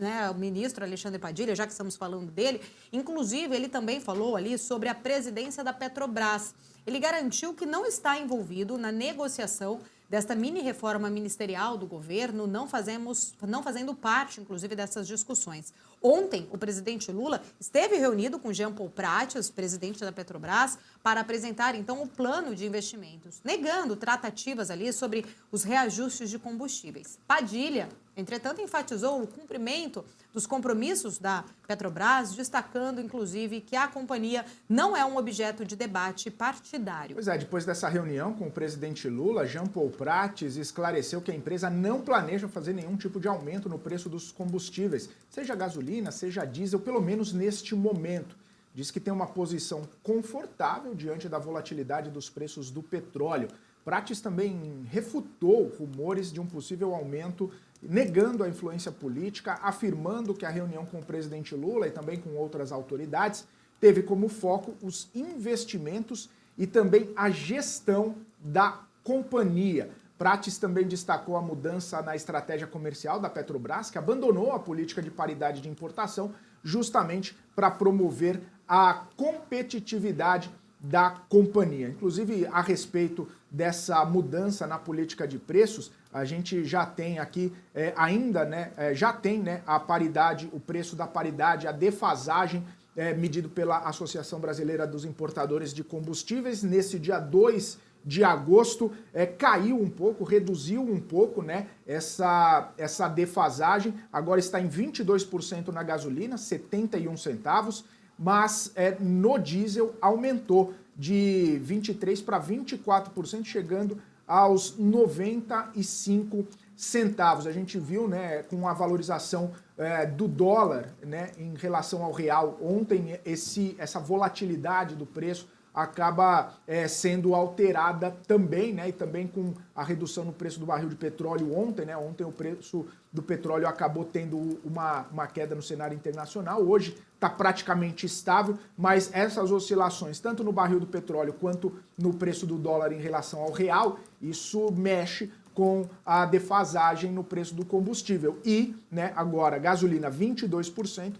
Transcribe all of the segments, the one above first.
né, o ministro Alexandre Padilha, já que estamos falando dele, inclusive ele também falou ali sobre a presidência da Petrobras. Ele garantiu que não está envolvido na negociação desta mini-reforma ministerial do governo, não fazendo parte, inclusive, dessas discussões. Ontem, o presidente Lula esteve reunido com Jean Paul Prates, presidente da Petrobras, para apresentar, então, o plano de investimentos, negando tratativas ali sobre os reajustes de combustíveis. Padilha, entretanto, enfatizou o cumprimento dos compromissos da Petrobras, destacando, inclusive, que a companhia não é um objeto de debate partidário. Pois é, depois dessa reunião com o presidente Lula, Jean Paul Prates esclareceu que a empresa não planeja fazer nenhum tipo de aumento no preço dos combustíveis, seja gasolina, seja diesel, pelo menos neste momento. Diz que tem uma posição confortável diante da volatilidade dos preços do petróleo. Prates também refutou rumores de um possível aumento, negando a influência política, afirmando que a reunião com o presidente Lula e também com outras autoridades teve como foco os investimentos e também a gestão da companhia. Prates também destacou a mudança na estratégia comercial da Petrobras, que abandonou a política de paridade de importação justamente para promover a competitividade da companhia. Inclusive, a respeito dessa mudança na política de preços, a gente já tem aqui a paridade, o preço da paridade, a defasagem medido pela Associação Brasileira dos Importadores de Combustíveis. Nesse dia 2 de agosto, caiu um pouco, reduziu um pouco, né, essa defasagem, agora está em 22% na gasolina, 71 centavos, mas no diesel aumentou de 23% para 24%, chegando aos 95 centavos. A gente viu, né, com a valorização do dólar, né, em relação ao real, ontem essa volatilidade do preço acaba sendo alterada também, né, e também com a redução no preço do barril de petróleo ontem, né, ontem o preço do petróleo acabou tendo uma queda no cenário internacional, hoje está praticamente estável, mas essas oscilações, tanto no barril do petróleo quanto no preço do dólar em relação ao real, isso mexe com a defasagem no preço do combustível. E, né, agora, gasolina 22%,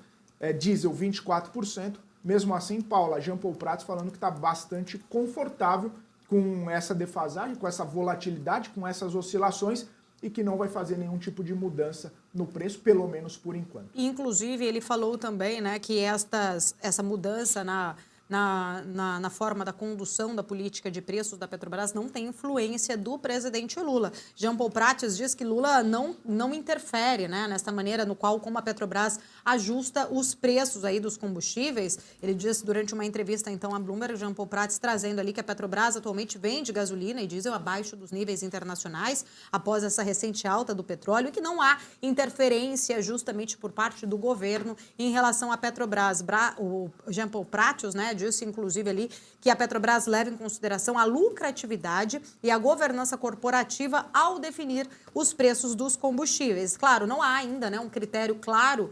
diesel 24%, mesmo assim, Paula, Jean Paul Prates falando que está bastante confortável com essa defasagem, com essa volatilidade, com essas oscilações e que não vai fazer nenhum tipo de mudança no preço, pelo menos por enquanto. Inclusive, ele falou também, né, que essa mudança na forma da condução da política de preços da Petrobras não tem influência do presidente Lula. Jean Paul Prates diz que Lula não interfere, né, nessa maneira no qual como a Petrobras ajusta os preços aí dos combustíveis. Ele disse durante uma entrevista então à Bloomberg, Jean Paul Prates trazendo ali que a Petrobras atualmente vende gasolina e diesel abaixo dos níveis internacionais após essa recente alta do petróleo e que não há interferência justamente por parte do governo em relação à Petrobras. O Jean Paul Prates, né, disse, inclusive, ali que a Petrobras leva em consideração a lucratividade e a governança corporativa ao definir os preços dos combustíveis. Claro, não há ainda, né, um critério claro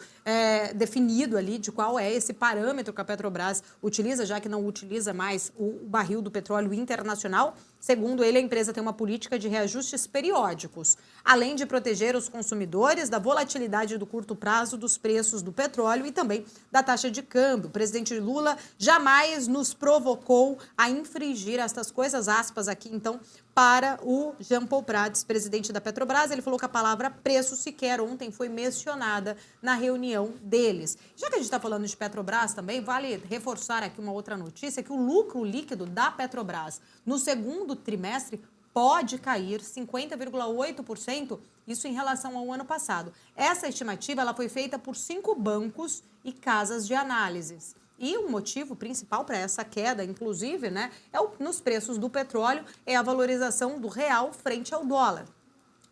definido ali de qual é esse parâmetro que a Petrobras utiliza, já que não utiliza mais o barril do petróleo internacional. Segundo ele, a empresa tem uma política de reajustes periódicos, além de proteger os consumidores da volatilidade do curto prazo dos preços do petróleo e também da taxa de câmbio. O presidente Lula jamais nos provocou a infringir estas coisas, aspas aqui, então, para o Jean Paul Prates, presidente da Petrobras. Ele falou que a palavra preço sequer ontem foi mencionada na reunião deles. Já que a gente está falando de Petrobras também, vale reforçar aqui uma outra notícia, que o lucro líquido da Petrobras no segundo trimestre pode cair 50,8%, isso em relação ao ano passado. Essa estimativa ela foi feita por 5 bancos e casas de análises. E o motivo principal para essa queda, inclusive, né, nos preços do petróleo, é a valorização do real frente ao dólar.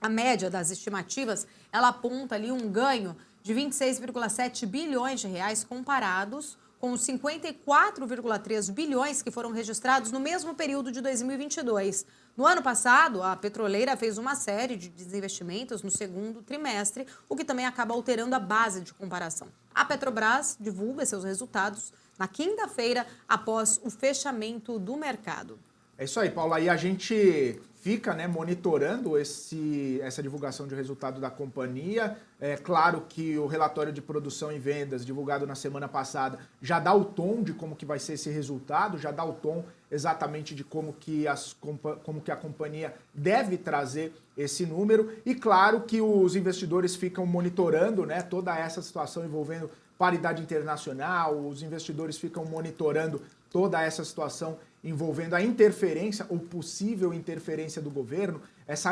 A média das estimativas, ela aponta ali um ganho de 26,7 bilhões de reais comparados com os 54,3 bilhões que foram registrados no mesmo período de 2022. No ano passado, a petroleira fez uma série de desinvestimentos no segundo trimestre, o que também acaba alterando a base de comparação. A Petrobras divulga seus resultados na quinta-feira, após o fechamento do mercado. É isso aí, Paula. E a gente fica, né, monitorando essa divulgação de resultado da companhia. É claro que o relatório de produção e vendas divulgado na semana passada já dá o tom de como que vai ser esse resultado, já dá o tom exatamente de como que a companhia deve trazer esse número. E claro que os investidores ficam monitorando, né, toda essa situação envolvendo paridade internacional, os investidores ficam monitorando toda essa situação envolvendo a interferência ou possível interferência do governo,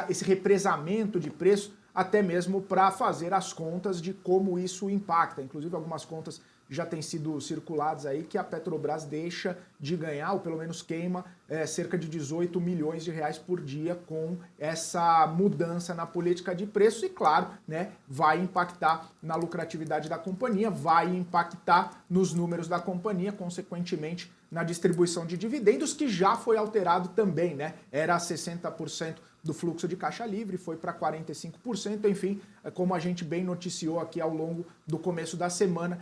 esse represamento de preço, até mesmo para fazer as contas de como isso impacta. Inclusive, algumas contas já têm sido circuladas aí que a Petrobras deixa de ganhar, ou pelo menos queima, cerca de 18 milhões de reais por dia com essa mudança na política de preço e, claro, né, vai impactar na lucratividade da companhia, vai impactar nos números da companhia, consequentemente na distribuição de dividendos, que já foi alterado também, né? Era 60% do fluxo de caixa livre, foi para 45%, enfim, como a gente bem noticiou aqui ao longo do começo da semana.